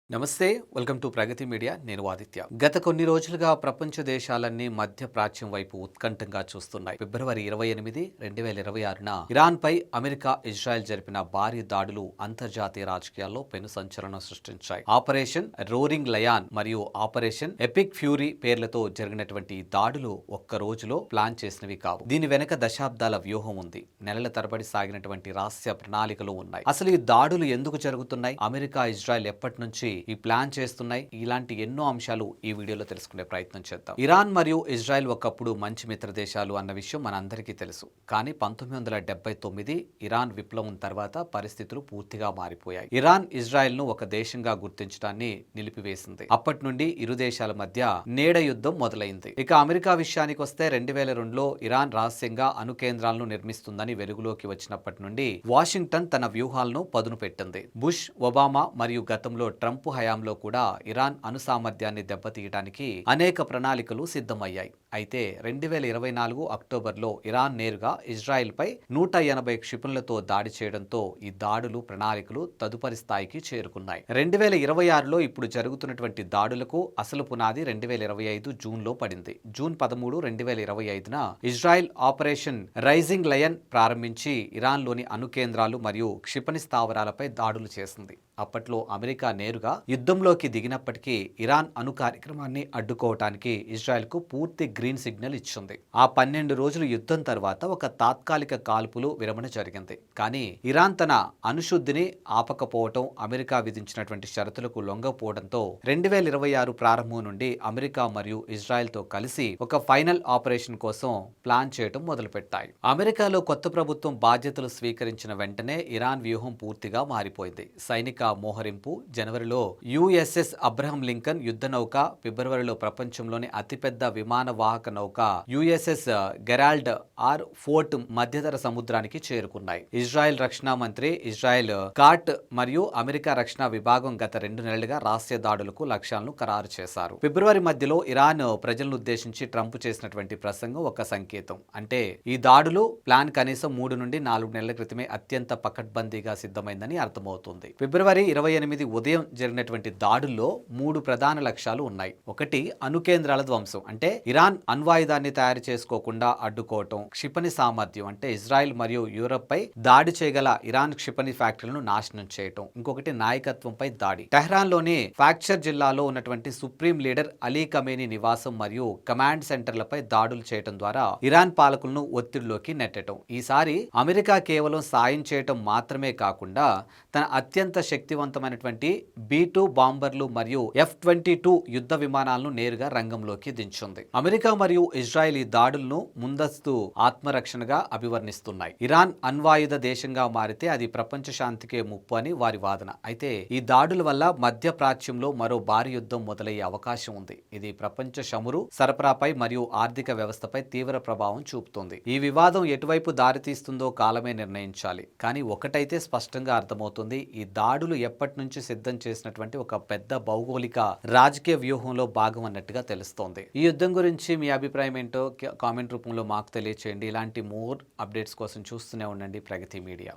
నమస్తే, welcome to Pragathi media. నేను ఆదిత్య. గత కొన్ని రోజులుగా ప్రపంచ దేశాలన్నీ మధ్య ప్రాచ్యం వైపు ఉత్కంఠంగా చూస్తున్నాయి. ఫిబ్రవరి 28, 2026న ఇరాన్ పై అమెరికా, ఇజ్రాయెల్ జరిపిన భారీ దాడులు అంతర్జాతీయ రాజకీయాల్లో పెను సంచలనం సృష్టించాయి. ఆపరేషన్ రోరింగ్ లయాన్ మరియు ఆపరేషన్ ఎపిక్ ఫ్యూరీ పేర్లతో జరిగినటువంటి ఈ దాడులు ఒక్క రోజులో ప్లాన్ చేసినవి కావు. దీని వెనక దశాబ్దాల వ్యూహం ఉంది. నెలల తరబడి సాగినటువంటి రహస్య ప్రణాళికలు ఉన్నాయి. అసలు ఈ దాడులు ఎందుకు జరుగుతున్నాయి? అమెరికా, ఇజ్రాయెల్ ఎప్పటి నుంచి ఈ ప్లాన్ చేస్తున్నాయి? ఇలాంటి ఎన్నో అంశాలు ఈ వీడియోలో తెలుసుకునే ప్రయత్నం చేద్దాం. ఇరాన్ మరియు ఇజ్రాయెల్ ఒకప్పుడు మంచి మిత్ర దేశాలు అన్న విషయం మనందరికీ తెలుసు. కానీ 1979 ఇరాన్ విప్లవం తర్వాత పరిస్థితులు పూర్తిగా మారిపోయాయి. ఇరాన్ ఇజ్రాయెల్ ను ఒక దేశంగా గుర్తించడాన్ని నిలిపివేసింది. అప్పటి నుండి ఇరు దేశాల మధ్య నీడ యుద్ధం మొదలైంది. ఇక అమెరికా విషయానికి వస్తే 2002లో ఇరాన్ రహస్యంగా అణు కేంద్రాలను నిర్మిస్తుందని వెలుగులోకి వచ్చినప్పటి నుండి వాషింగ్టన్ తన వ్యూహాలను పదును పెట్టింది. బుష్, ఒబామా మరియు గతంలో ట్రంప్ హయాంలో కూడా ఇరాన్ అణు సామర్థ్యాన్ని దెబ్బతీయడానికి అనేక ప్రణాళికలు సిద్ధమయ్యాయి. అయితే 2024 అక్టోబర్లో ఇరాన్ నేరుగా ఇజ్రాయెల్ పై 180 క్షిపణులతో దాడి చేయడంతో ఈ దాడులు, ప్రణాళికలు తదుపరి స్థాయికి చేరుకున్నాయి. 2026లో ఇప్పుడు జరుగుతున్నటువంటి దాడులకు అసలు పునాది 2025 జూన్లో పడింది. జూన్ 13, 2025న ఇజ్రాయెల్ ఆపరేషన్ రైజింగ్ లయన్ ప్రారంభించి ఇరాన్లోని అణు కేంద్రాలు మరియు క్షిపణి స్థావరాలపై దాడులు చేసింది. అప్పట్లో అమెరికా నేరుగా యుద్ధంలోకి దిగినప్పటికీ ఇరాన్ అణు కార్యక్రమాన్ని అడ్డుకోవటానికి ఇజ్రాయెల్కు పూర్తి గ్రీన్ సిగ్నల్ ఇచ్చింది. ఆ 12 రోజుల యుద్ధం తర్వాత ఒక తాత్కాలిక కాల్పులు విరమణ జరిగింది. కానీ ఇరాన్ తన అణుశుద్ధిని ఆపకపోవటం, అమెరికా విధించినటువంటి షరతులకు లొంగపోవడంతో 2026 ప్రారంభం నుండి అమెరికా మరియు ఇజ్రాయెల్తో కలిసి ఒక ఫైనల్ ఆపరేషన్ కోసం ప్లాన్ చేయడం మొదలుపెట్టాయి. అమెరికాలో కొత్త ప్రభుత్వం బాధ్యతలు స్వీకరించిన వెంటనే ఇరాన్ వ్యూహం పూర్తిగా మారిపోయింది. సైనిక మోహరింపు, జనవరిలో యుఎస్ఎస్ అబ్రహం లింకన్ యుద్ధ నౌక, ఫిబ్రవరిలో ప్రపంచంలోని అతిపెద్ద విమాన వాహక నౌక యుఎస్ఎస్ గెరాల్డ్ ఆర్ ఫోర్ట్ మధ్యధర సముద్రానికి చేరుకున్నాయి. ఇజ్రాయెల్ రక్షణ మంత్రి ఇజ్రాయెల్ కాట్ మరియు అమెరికా రక్షణ విభాగం గత 2 నెలలుగా రహస్య దాడులకు లక్ష్యాలను ఖరారు చేశారు. ఫిబ్రవరి మధ్యలో ఇరాన్ ప్రజలను ఉద్దేశించి ట్రంప్ చేసినటువంటి ప్రసంగం ఒక సంకేతం. అంటే ఈ దాడులు ప్లాన్ కనీసం 3 నుండి 4 నెలల క్రితమే అత్యంత పకడ్బందీగా సిద్ధమైందని అర్థమవుతుంది. ఫిబ్రవరి 28 ఉదయం జరిగినటువంటి దాడుల్లో 3 ప్రధాన లక్ష్యాలు ఉన్నాయి. ఒకటి, అణు కేంద్రాల ధ్వంసం, అంటే ఇరాన్ అణ్వాయుధాన్ని తయారు చేసుకోకుండా అడ్డుకోవటం. క్షిపణి సామర్థ్యం, అంటే ఇజ్రాయెల్ మరియు యూరప్ పై దాడి చేయగల ఇరాన్ క్షిపణి ఫ్యాక్టరీలను నాశనం చేయటం. ఇంకొకటి, నాయకత్వంపై దాడి. టెహ్రాన్లోని ఫ్యాక్చర్ జిల్లాలో ఉన్నటువంటి సుప్రీం లీడర్ అలీ ఖమేనీ నివాసం మరియు కమాండ్ సెంటర్లపై దాడులు చేయటం ద్వారా ఇరాన్ పాలకులను ఒత్తిడిలోకి నెట్టడం. ఈసారి అమెరికా కేవలం సాయం చేయటం మాత్రమే కాకుండా తన అత్యంత శక్తివంతమైనటువంటి B-2 బాంబర్లు మరియు F-22 యుద్ధ విమానాలను నేరుగా రంగంలోకి దించింది. అమెరికా మరియు ఇజ్రాయెల్ ఈ దాడులను ముందస్తు ఆత్మరక్షణగా అభివర్ణిస్తున్నాయి. ఇరాన్ అణ్వాయుధ దేశంగా మారితే అది ప్రపంచ శాంతికే ముప్పు అని వారి వాదన. అయితే ఈ దాడుల వల్ల మధ్య ప్రాచ్యంలో మరో భారీ యుద్ధం మొదలయ్యే అవకాశం ఉంది. ఇది ప్రపంచ చమురు సరఫరాపై మరియు ఆర్థిక వ్యవస్థపై తీవ్ర ప్రభావం చూపుతుంది. ఈ వివాదం ఎటువైపు దారితీస్తుందో కాలమే నిర్ణయించాలి. కానీ ఒకటైతే స్పష్టంగా అర్థమవుతుంది, ఈ దాడులు ఎప్పటి నుంచి సిద్ధం చేసినటువంటి ఒక పెద్ద భౌగోళిక రాజకీయ వ్యూహంలో భాగం అన్నట్టుగా తెలుస్తోంది. ఈ యుద్ధం గురించి మీ అభిప్రాయం ఏంటో కామెంట్ రూపంలో మాకు తెలియచేయండి. ఇలాంటి మోర్ అప్డేట్స్ కోసం చూస్తూనే ఉండండి ప్రగతి మీడియా.